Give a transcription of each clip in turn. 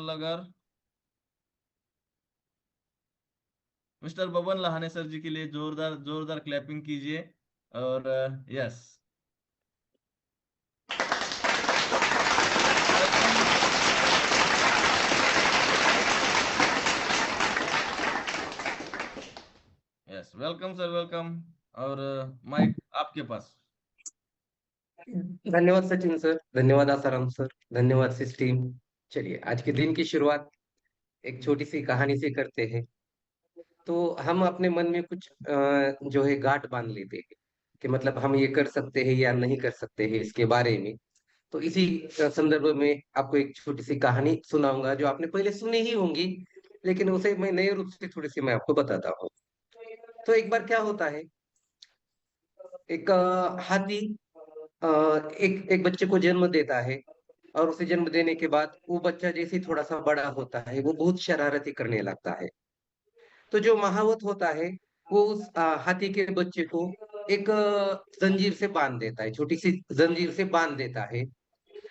लगर। Mister Baban लहाने sir जी के लिए जोरदार जोरदार क्लैपिंग कीजिए। और yes, yes, welcome sir, welcome. और माइक आपके पास। धन्यवाद सचिन सर, धन्यवाद आसाराम सर, धन्यवाद सिस टीम। चलिए आज के दिन की शुरुआत एक छोटी सी कहानी से करते हैं। तो हम अपने मन में कुछ जो है गांठ बांध लेते हैं कि मतलब हम ये कर सकते हैं या नहीं कर सकते हैं इसके बारे में। तो इसी संदर्भ में आपको एक छोटी सी कहानी सुनाऊंगा जो आपने पहले सुनी ही होंगी, लेकिन उसे मैं नए रूप से थोड़ी सी मैं आपको बताता हूँ। तो एक बार क्या होता है, एक हाथी अ, एक एक बच्चे को जन्म देता है। और उसे जन्म देने के बाद वो बच्चा जैसे ही थोड़ा सा बड़ा होता है वो बहुत शरारती करने लगता है। तो जो महावत होता है वो उस हाथी के बच्चे को एक जंजीर से बांध देता है, छोटी सी जंजीर से बांध देता है।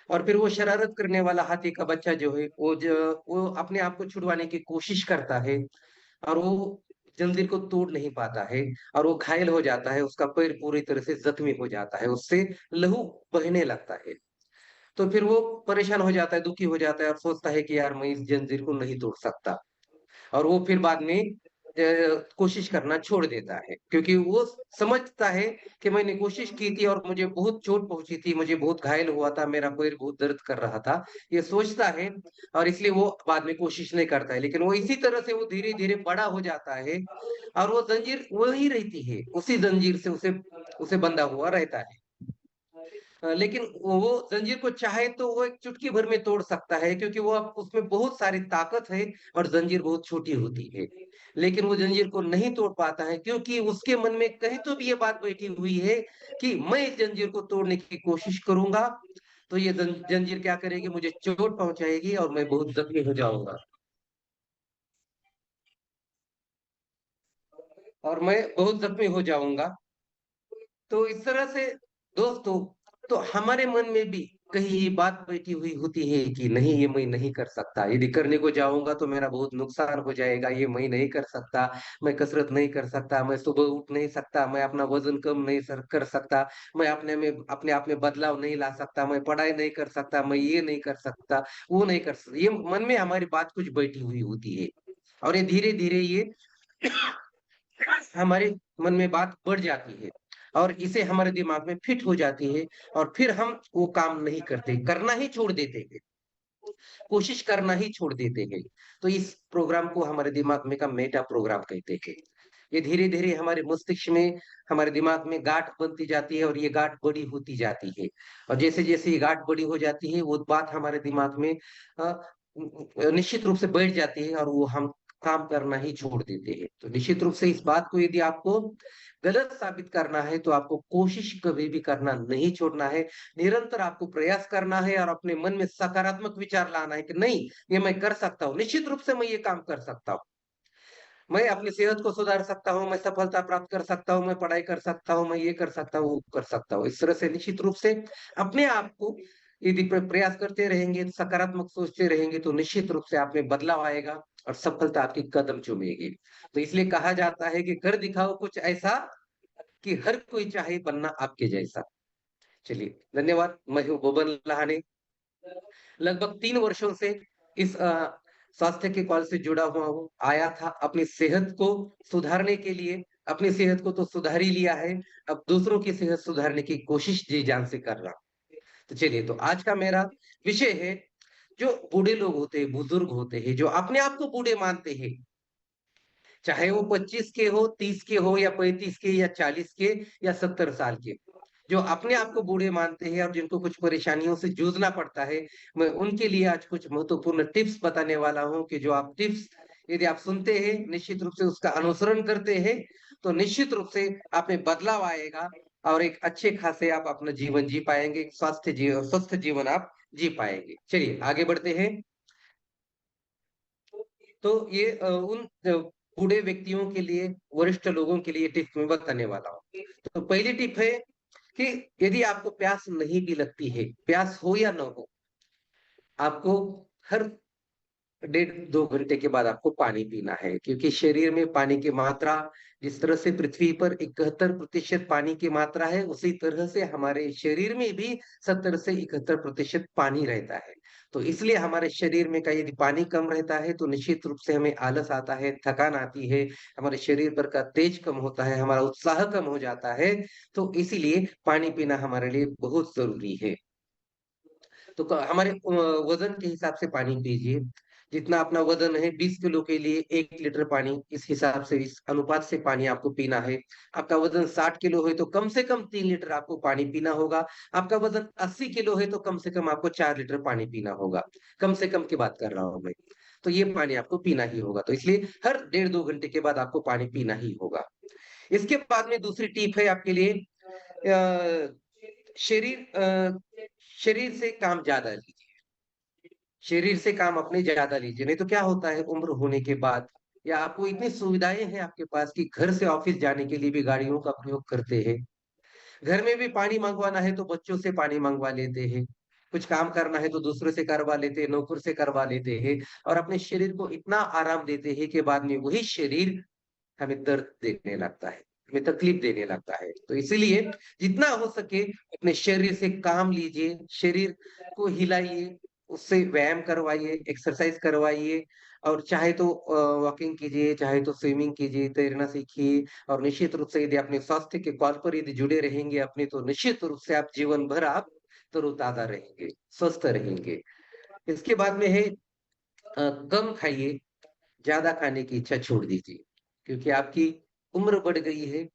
और फिर वो शरारत करने वाला हाथी का बच्चा जो है वो अपने आप को छुड़वाने की कोशिश करता है। और वो जंजीर को तोड़ नहीं पाता है। और वो घायल हो जाता है, उसका पैर पूरी तरह से जख्मी हो जाता है, उससे लहू बहने लगता है। तो फिर वो परेशान हो जाता है, दुखी हो जाता है और सोचता है कि यार मैं इस जंजीर को नहीं तोड़ सकता। और वो फिर बाद में कोशिश करना छोड़ देता है, क्योंकि वो समझता है कि मैंने कोशिश की थी और मुझे बहुत चोट पहुंची थी, मुझे बहुत घायल हुआ था, मेरा पैर बहुत दर्द कर रहा था, ये सोचता है। और इसलिए वो बाद में कोशिश नहीं करता है। लेकिन वो इसी तरह से वो धीरे धीरे बड़ा हो जाता है। और वो जंजीर वही रहती है, उसी जंजीर से उसे उसे बंधा हुआ रहता है। लेकिन वो जंजीर को चाहे तो वो एक चुटकी भर में तोड़ सकता है, क्योंकि वो अब उसमें बहुत सारी ताकत है। और जंजीर बहुत छोटी होती है। लेकिन वो जंजीर को नहीं तोड़ पाता है, क्योंकि उसके मन में कहीं तो भी ये बात बैठी हुई है कि मैं इस जंजीर को तोड़ने की कोशिश करूंगा तो ये जंजीर क्या करेगी, मुझे चोट पहुंचाएगी और मैं बहुत जख्मी हो जाऊंगा और मैं बहुत जख्मी हो जाऊंगा। तो इस तरह से दोस्तों, तो हमारे मन में भी कहीं ये बात बैठी हुई होती है कि नहीं ये मैं नहीं कर सकता, यदि करने को जाऊंगा तो मेरा बहुत नुकसान हो जाएगा, ये मैं नहीं कर सकता, मैं कसरत नहीं कर सकता, मैं सुबह उठ नहीं सकता, मैं अपना वजन कम नहीं कर सकता, मैं अपने आप में बदलाव नहीं ला सकता, मैं पढ़ाई नहीं कर सकता, मैं ये नहीं कर सकता, वो नहीं कर सकता। ये मन में हमारी बात कुछ बैठी हुई होती है। और ये धीरे धीरे ये हमारे मन में बात बढ़ जाती है और इसे हमारे दिमाग में फिट हो जाती है। और फिर हम वो काम नहीं करते, करना ही छोड़ देते हैं, कोशिश करना ही छोड़ देते हैं। तो इस प्रोग्राम को हमारे दिमाग में का मेटा प्रोग्राम कहते हैं। ये धीरे धीरे हमारे मस्तिष्क में, हमारे दिमाग में गांठ बनती जाती है और ये गांठ बड़ी होती जाती है। और जैसे जैसे ये गांठ बड़ी हो जाती है वो बात हमारे दिमाग में अ, निश्चित रूप से बैठ जाती है और वो हम काम करना ही छोड़ देते हैं। तो निश्चित रूप से इस बात को यदि आपको गलत साबित करना है तो आपको कोशिश कभी भी करना नहीं छोड़ना है। निरंतर आपको प्रयास करना है और अपने मन में सकारात्मक विचार लाना है कि नहीं, ये मैं कर सकता हूँ, निश्चित रूप से मैं ये काम कर सकता हूँ, मैं अपनी सेहत को सुधार सकता हूँ, मैं सफलता प्राप्त कर सकता हूँ, मैं पढ़ाई कर सकता हूँ, मैं ये कर सकता हूँ, वो कर सकता हूँ। इस तरह से निश्चित रूप से अपने आप को यदि प्रयास करते रहेंगे, सकारात्मक सोचते रहेंगे, तो निश्चित रूप से आप में बदलाव आएगा और सफलता आपकी कदम चूमेगी। तो इसलिए कहा जाता है कि कर दिखाओ कुछ ऐसा कि हर कोई चाहे बनना आपके जैसा। चलिए धन्यवाद। मैं हूँ बोबन लहाने, लगभग 3 वर्षों से इस स्वास्थ्य के कॉल से जुड़ा हुआ हूँ। आया था अपनी सेहत को सुधारने के लिए, अपनी सेहत को तो सुधार ही लिया है, अब दूसरों की सेहत सुधारने की कोशिश जी जान से कर रहा हूँ। तो चलिए, तो आज का मेरा विषय है, जो बूढ़े लोग होते हैं, बुजुर्ग होते हैं, जो अपने आप को बूढ़े मानते हैं, चाहे वो 25 के हो, 30 के हो, या 35 के, या 40 के, या 70 साल के, जो अपने आप को बूढ़े मानते हैं और जिनको कुछ परेशानियों से जूझना पड़ता है, मैं उनके लिए आज कुछ महत्वपूर्ण टिप्स बताने वाला हूं कि जो आप टिप्स यदि आप सुनते हैं, निश्चित रूप से उसका अनुसरण करते हैं, तो निश्चित रूप से आप में बदलाव आएगा और एक अच्छे खासे आप अपना जीवन जी पाएंगे, स्वस्थ जीवन आप जी पाएंगे। चलिए आगे बढ़ते हैं। तो ये उन बूढ़े व्यक्तियों के लिए, वरिष्ठ लोगों के लिए टिप मैं बताने वाला हूँ। तो पहली टिप है कि यदि आपको प्यास नहीं भी लगती है, प्यास हो या न हो, आपको हर डेढ़ 2 घंटे के बाद आपको पानी पीना है, क्योंकि शरीर में पानी की मात्रा जिस तरह से पृथ्वी पर 71% पानी की मात्रा है, उसी तरह से हमारे शरीर में भी 70 से 71% पानी रहता है। तो इसलिए हमारे शरीर में का यदि पानी कम रहता है तो निश्चित रूप से हमें आलस आता है, थकान आती है, हमारे शरीर पर का तेज कम होता है, हमारा उत्साह कम हो जाता है। तो इसीलिए पानी पीना हमारे लिए बहुत जरूरी है। तो हमारे वजन के हिसाब से पानी पीजिए। जितना अपना वजन है 20 किलो के लिए 1 लीटर पानी, इस हिसाब से, इस अनुपात से पानी आपको पीना है। आपका वजन 60 किलो है तो कम से कम 3 लीटर आपको पानी पीना होगा। आपका वजन 80 किलो है तो कम से कम आपको 4 लीटर पानी पीना होगा। कम से कम की बात कर रहा हूं मैं। तो ये पानी आपको पीना ही होगा, तो इसलिए हर 1.5-2 घंटे के बाद आपको पानी पीना ही होगा। इसके बाद में दूसरी टिप है आपके लिए, अ, शरीर से काम ज्यादा लीजिए। शरीर से काम अपने ज्यादा लीजिए, नहीं तो क्या होता है उम्र होने के बाद, या आपको इतनी सुविधाएं हैं आपके पास कि घर से ऑफिस जाने के लिए भी गाड़ियों का प्रयोग करते हैं। घर में भी पानी मंगवाना है तो बच्चों से पानी मंगवा लेते हैं। कुछ काम करना है तो दूसरों से करवा लेते हैं, नौकर से करवा लेते हैं। और अपने शरीर को इतना आराम देते हैं कि बाद में वही शरीर हमें दर्द देने लगता है, हमें तकलीफ देने लगता है। तो इसीलिए जितना हो सके अपने शरीर से काम लीजिए, शरीर को हिलाइए, उससे व्यायाम करवाइए, एक्सरसाइज करवाइए। और चाहे तो वॉकिंग कीजिए, चाहे तो स्विमिंग कीजिए, तैरना सीखिए। और निश्चित रूप से यदि अपने स्वास्थ्य के कॉल पर यदि जुड़े रहेंगे अपने, तो निश्चित रूप से आप जीवन भर आप तरोताजा रहेंगे, स्वस्थ रहेंगे। इसके बाद में है, कम खाइए, ज्यादा खाने की इच्छा छोड़ दीजिए। क्योंकि आपकी उम्र बढ़ गई है,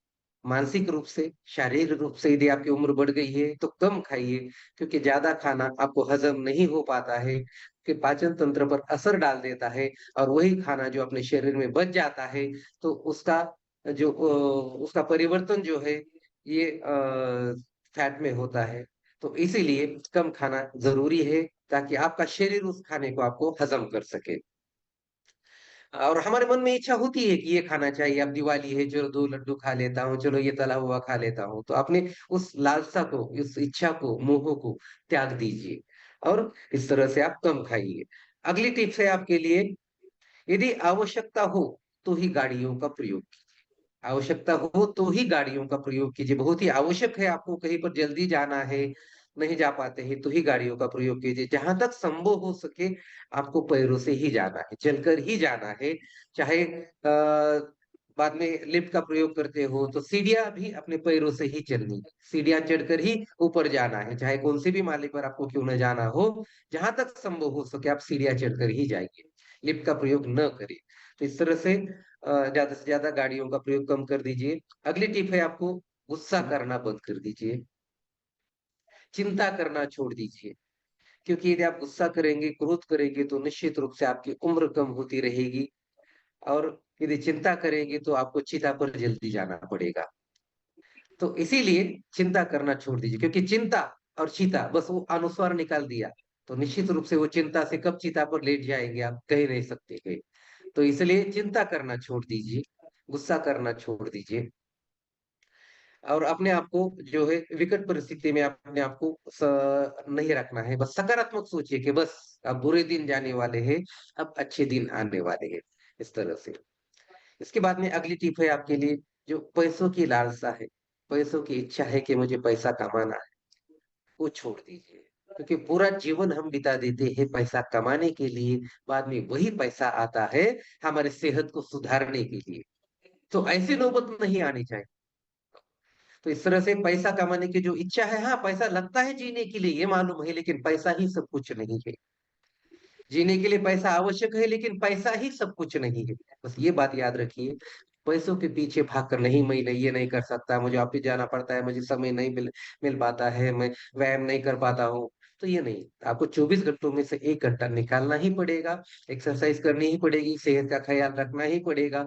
मानसिक रूप से, शारीरिक रूप से यदि आपकी उम्र बढ़ गई है तो कम खाइए। क्योंकि ज्यादा खाना आपको हजम नहीं हो पाता है, कि पाचन तंत्र पर असर डाल देता है। और वही खाना जो अपने शरीर में बच जाता है, तो उसका परिवर्तन जो है ये फैट में होता है। तो इसीलिए कम खाना जरूरी है, ताकि आपका शरीर उस खाने को आपको हजम कर सके। और हमारे मन में इच्छा होती है कि ये खाना चाहिए, अब दिवाली है, चलो 2 लड्डू खा लेता हूँ, चलो ये तला हुआ खा लेता हूँ। तो अपने उस लालसा को, उस इच्छा को, मोह को त्याग दीजिए। और इस तरह से आप कम खाइए। अगली टिप्स है आपके लिए, यदि आवश्यकता हो तो ही गाड़ियों का प्रयोग कीजिए। आवश्यकता हो तो ही गाड़ियों का प्रयोग कीजिए। बहुत ही आवश्यक है, आपको कहीं पर जल्दी जाना है, नहीं जा पाते हैं, तो ही गाड़ियों का प्रयोग कीजिए। जहां तक संभव हो सके आपको पैरों से ही जाना है, चलकर ही जाना है। चाहे बाद में लिफ्ट का प्रयोग करते हो तो सीढ़ियां भी अपने पैरों से ही चलनी, सीढ़ियां चढ़कर ही ऊपर जाना है, चाहे कौन सी भी माले पर आपको क्यों न जाना हो। जहां तक संभव हो सके आप सीढ़ियां चढ़कर ही जाइए, लिफ्ट का प्रयोग न करें। तो इस तरह से ज्यादा से ज्यादा गाड़ियों का प्रयोग कम कर दीजिए। अगली टिप है आपको, गुस्सा करना बंद कर दीजिए, चिंता करना छोड़ दीजिए। क्योंकि यदि आप गुस्सा करेंगे, क्रोध करेंगे, तो निश्चित रूप से आपकी उम्र कम होती रहेगी। और यदि चिंता करेंगे तो आपको चिता पर जल्दी जाना पड़ेगा। तो इसीलिए चिंता करना छोड़ दीजिए, क्योंकि चिंता और चिता, बस वो अनुस्वार निकाल दिया तो निश्चित रूप से वो चिंता से कब चिता पर लेट जाएंगे आप कह नहीं सकते हैं। तो इसलिए चिंता करना छोड़ दीजिए, गुस्सा करना छोड़ दीजिए। और अपने आप को जो है विकट परिस्थिति में अपने आप को नहीं रखना है। बस सकारात्मक सोचिए कि बस अब बुरे दिन जाने वाले हैं, अब अच्छे दिन आने वाले हैं, इस तरह से। इसके बाद में अगली टिप है आपके लिए, जो पैसों की लालसा है, पैसों की इच्छा है कि मुझे पैसा कमाना है, वो छोड़ दीजिए। क्योंकि पूरा जीवन हम बिता देते हैं पैसा कमाने के लिए, बाद में वही पैसा आता है हमारे सेहत को सुधारने के लिए। तो ऐसी नौबत नहीं आनी चाहिए। तो इस तरह से पैसा कमाने की जो इच्छा है, हाँ पैसा लगता है जीने के लिए, ये मालूम है, लेकिन पैसा ही सब कुछ नहीं है। जीने के लिए पैसा आवश्यक है, लेकिन पैसा ही सब कुछ नहीं है। बस ये बात याद रखिए। पैसों के पीछे भागकर नहीं, मैं नहीं, ये नहीं कर सकता, मुझे ऑफिस जाना पड़ता है, मुझे समय नहीं मिल पाता है, मैं व्यायाम नहीं कर पाता हूँ। तो ये नहीं, आपको 24 घंटों में से 1 घंटा निकालना ही पड़ेगा, एक्सरसाइज करनी ही पड़ेगी, सेहत का ख्याल रखना ही पड़ेगा।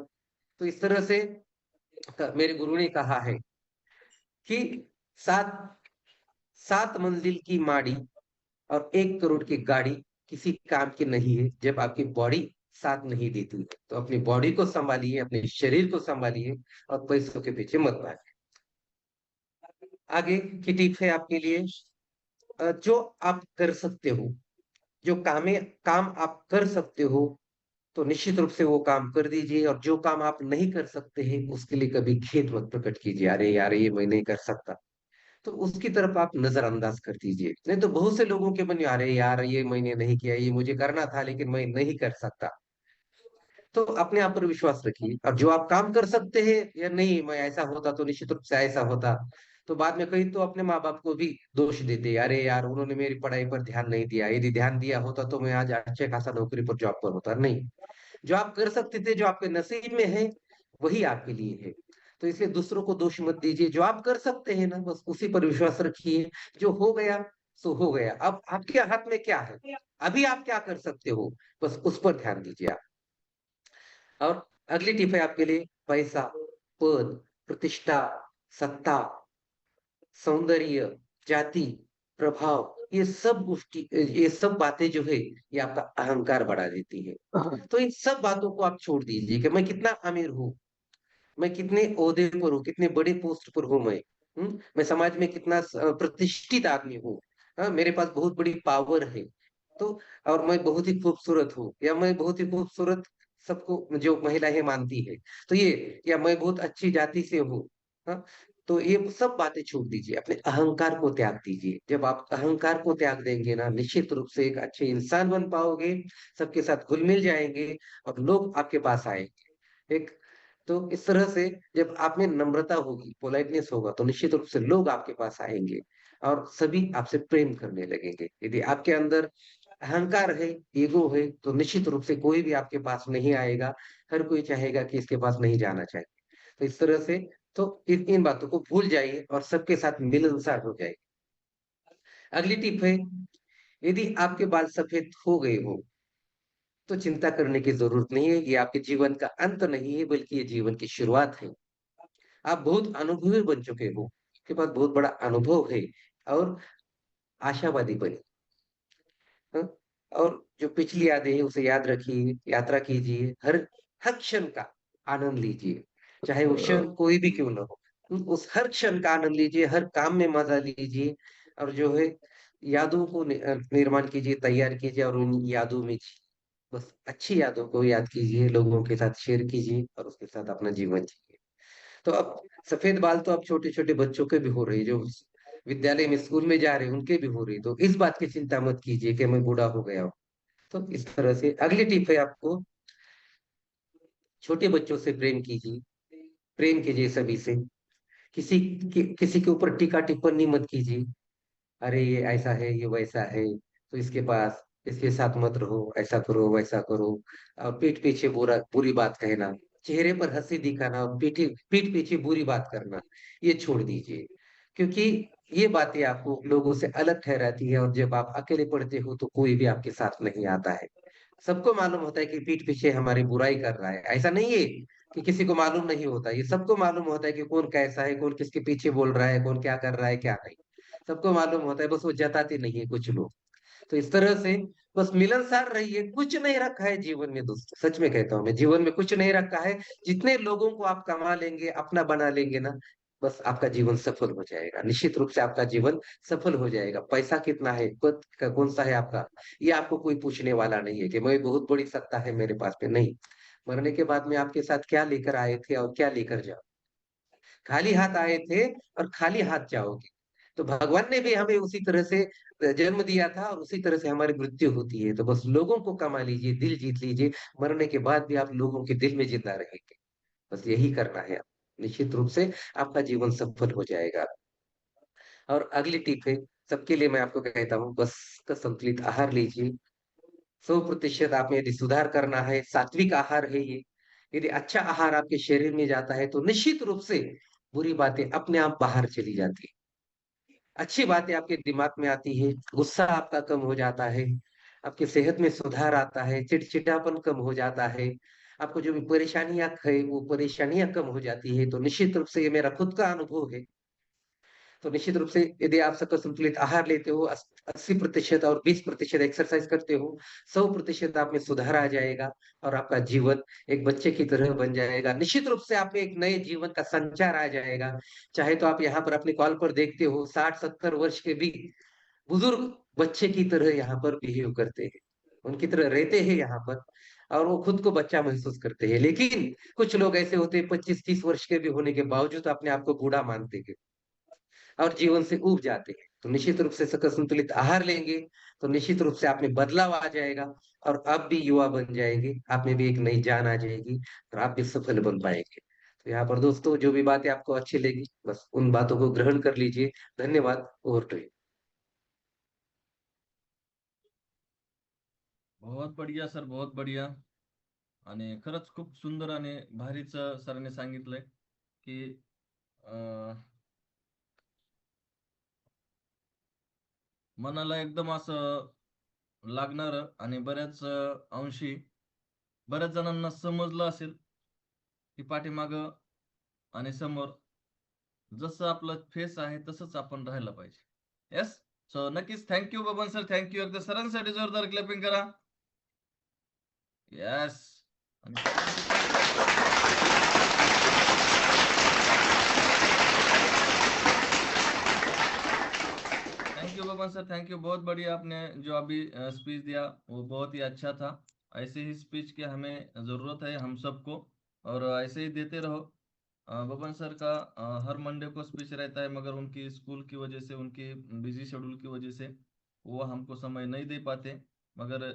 तो इस तरह से मेरे गुरु ने कहा है कि सात 7 मंजिल की माड़ी और 1 करोड़ की गाड़ी किसी काम की नहीं है जब आपकी बॉडी साथ नहीं देती है। तो अपनी बॉडी को संभालिए, अपने शरीर को संभालिए, और पैसों के पीछे मत भागिए। आगे की टिप है आपके लिए, जो आप कर सकते हो, जो काम आप कर सकते हो तो निश्चित रूप से वो काम कर दीजिए, और जो काम आप नहीं कर सकते हैं उसके लिए कभी खेद मत प्रकट कीजिए, अरे यार ये मैं नहीं कर सकता, तो उसकी तरफ आप नजरअंदाज कर दीजिए। नहीं तो बहुत से लोगों के मन में, अरे यार ये मैंने नहीं किया, ये मुझे करना था लेकिन मैं नहीं कर सकता। तो अपने आप पर विश्वास रखिए, और जो आप काम कर सकते हैं, या नहीं मैं ऐसा होता तो निश्चित रूप से ऐसा होता, तो बाद में कहीं तो अपने माँ बाप को भी दोष देते, अरे यार उन्होंने मेरी पढ़ाई पर ध्यान नहीं दिया, यदि ध्यान दिया होता तो मैं आज अच्छे खासा नौकरी पर, जॉब पर होता। नहीं, जो आप कर सकते थे, जो आपके नसीब में है, वही आपके लिए है। तो इसलिए दूसरों को दोष मत दीजिए, जो आप कर सकते हैं ना बस उसी पर विश्वास रखिए। जो हो गया सो हो गया, अब आपके हाथ में क्या है, अभी आप क्या कर सकते हो, बस उस पर ध्यान दीजिए आप। और अगली टिप है आपके लिए, पैसा, पद, प्रतिष्ठा, सत्ता, सौंदर्य, जाति, प्रभाव, ये सब गोष्ठी, ये सब बातें जो है ये आपका अहंकार बढ़ा देती है। तो इन सब बातों को आप छोड़ दीजिए कि मैं कितना अमीर हूँ, मैं कितने ओहदे पर हूँ, कितने बड़े पोस्ट पर हूँ मैं समाज में कितना प्रतिष्ठित आदमी हूँ, हाँ, मेरे पास बहुत बड़ी पावर है, तो और मैं बहुत ही खूबसूरत हूँ, या मैं बहुत ही खूबसूरत सबको जो महिलाएं मानती है, तो ये, या मैं बहुत अच्छी जाति से हूँ, हाँ। तो ये सब बातें छोड़ दीजिए, अपने अहंकार को त्याग दीजिए। जब आप अहंकार को त्याग देंगे ना, निश्चित रूप से एक अच्छे इंसान बन पाओगे, सबके साथ घुल मिल जाएंगे, और लोग आपके पास आएंगे। एक, तो इस तरह से जब आप में नम्रता होगी, पोलाइटनेस होगा, तो निश्चित रूप से लोग आपके पास आएंगे, और सभी आपसे प्रेम करने लगेंगे। यदि आपके अंदर अहंकार है, ईगो है, तो निश्चित रूप से कोई भी आपके पास नहीं आएगा, हर कोई चाहेगा कि इसके पास नहीं जाना चाहिए। तो इस तरह से, तो इन बातों को भूल जाइए और सबके साथ मिलनसार हो जाइए। अगली टिप है, यदि आपके बाल सफेद हो गए हो तो चिंता करने की जरूरत नहीं है, ये आपके जीवन का अंत नहीं है, बल्कि ये जीवन की शुरुआत है। आप बहुत अनुभवी बन चुके हो, आपके पास बहुत बड़ा अनुभव है, और आशावादी बने, हाँ? और जो पिछली यादें हैं उसे याद रखिए, यात्रा कीजिए, हर क्षण का आनंद लीजिए, चाहे वो क्षण कोई भी क्यों ना हो। उस हर क्षण का आनंद लीजिए, हर काम में मजा लीजिए, और जो है यादों को निर्माण कीजिए, तैयार कीजिए, और उन यादों में बस अच्छी यादों को याद कीजिए, लोगों के साथ शेयर कीजिए, और उसके साथ अपना जीवन जिए। तो अब सफेद बाल तो अब छोटे छोटे बच्चों के भी हो रही, जो विद्यालय में स्कूल में जा रहे हैं उनके भी हो रही, तो इस बात की चिंता मत कीजिए कि मैं बूढ़ा हो गया हूँ। तो इस तरह से अगली टिप है आपको, छोटे बच्चों से प्रेम कीजिए, प्रेम कीजिए सभी से, किसी के ऊपर टीका टिप्पणी मत कीजिए, अरे ये ऐसा है, ये वैसा है, तो इसके पास, इसके साथ मत रहो, ऐसा करो वैसा करो, और पीठ पीछे बुरी बात कहना, चेहरे पर हंसी दिखाना और पीठ पीछे बुरी बात करना, ये छोड़ दीजिए। क्योंकि ये बातें आपको लोगों से अलग ठहराती है, और जब आप अकेले पड़ते हो तो कोई भी आपके साथ नहीं आता है। सबको मालूम होता है कि पीठ पीछे हमारी बुराई कर रहा है, ऐसा नहीं है कि किसी को मालूम नहीं होता, ये सबको मालूम होता है कि कौन कैसा है, कौन किसके पीछे बोल रहा है, कौन क्या कर रहा है क्या नहीं, सबको मालूम होता है, बस वो जताते नहीं है कुछ लोग। तो इस तरह से बस मिलनसार रहिए, कुछ नहीं रखा है जीवन में दोस्तों, सच में कहता हूं मैं, जीवन में कुछ नहीं रखा है। जितने लोगों को आप कमा लेंगे, अपना बना लेंगे ना, बस आपका जीवन सफल हो जाएगा, निश्चित रूप से आपका जीवन सफल हो जाएगा। पैसा कितना है, पद का कौन सा है आपका, ये आपको कोई पूछने वाला नहीं है कि मैं बहुत बड़ी सत्ता है मेरे पास में, नहीं। मरने के बाद में आपके साथ क्या लेकर आए थे और क्या लेकर जाओ, खाली हाथ आए थे और खाली हाथ जाओगे। तो भगवान ने भी हमें उसी तरह से जन्म दिया था, और उसी तरह से हमारी मृत्यु होती है। तो बस लोगों को कमा लीजिए, दिल जीत लीजिए, मरने के बाद भी आप लोगों के दिल में जिंदा रहेंगे। बस यही करना है, निश्चित रूप से आपका जीवन सफल हो जाएगा। और अगली टिप है, सबके लिए मैं आपको कहता हूँ, बस का संतुलित आहार लीजिए। 100% आप में यदि सुधार करना है, सात्विक आहार है ये। यदि अच्छा आहार आपके शरीर में जाता है तो निश्चित रूप से बुरी बातें अपने आप बाहर चली जाती है, अच्छी बातें आपके दिमाग में आती है, गुस्सा आपका कम हो जाता है, आपकी सेहत में सुधार आता है, चिड़चिड़ापन कम हो जाता है, आपको जो भी परेशानियां है वो परेशानियां कम हो जाती है। तो निश्चित रूप से ये मेरा खुद का अनुभव है। तो निश्चित रूप से यदि आप सकल संतुलित आहार लेते हो, 80% और 20% एक्सरसाइज करते हो, 100% आप में सुधार आ जाएगा, और आपका जीवन एक बच्चे की तरह बन जाएगा। निश्चित रूप से आप में एक नए जीवन का संचार आ जाएगा। चाहे तो आप यहाँ पर अपने कॉल पर देखते हो 60-70 वर्ष के भी बुजुर्ग बच्चे की तरह यहाँ पर बिहेव करते हैं, उनकी तरह रहते हैं यहाँ पर, और वो खुद को बच्चा महसूस करते हैं। लेकिन कुछ लोग ऐसे होते हैं 25-30 वर्ष के भी होने के बावजूद अपने आप को बूढ़ा मानते हैं और जीवन से ऊब जाते हैं। तो निश्चित रूप से सकल संतुलित आहार लेंगे तो निश्चित रूप से आप में बदलाव आ जाएगा, और आप भी युवा बन जाएंगे, आप में भी एक नई जान आ जाएगी, और आप भी सफल बन पाएंगे। तो यहाँ पर दोस्तों, जो भी बातें आपको अच्छी लगी, बस उन बातों को ग्रहण कर लीजिए। धन्यवाद। Over to you. बहुत बढिया सर, बहुत बढिया. आणि खरंच खूप सुंदर आणि भारीच सरांनी सांगितलंय की अं, मनाला एकदम असं लागणार आणि बऱ्याच अंशी बऱ्याच जणांना समजलं असेल की पाठीमाग आणि समोर जसं आपलं फेस आहे तसंच आपण राहायला पाहिजे. येस. सो नक्कीच थँक्यू बबन सर, थँक्यू. एकदा सरांसाठी जोरदार क्लॅपिंग करा. येस. आणि thank you Baban sir, thank you. बहुत बढ़िया. आपने जो अभी स्पीच दिया वो बहुत ही अच्छा था. ऐसे ही स्पीच की हमें ज़रूरत है हम सबको, और ऐसे ही देते रहो. बबन सर का हर मंडे को स्पीच रहता है, मगर उनकी स्कूल की वजह से, उनकी बिजी शेड्यूल की वजह से वो हमको समय नहीं दे पाते. मगर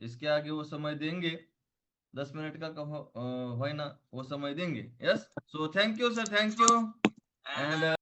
इसके आगे वो समय देंगे. 10 मिनट का कहो होय ना, वो समय देंगे. Yes. So thank you sir, thank you. And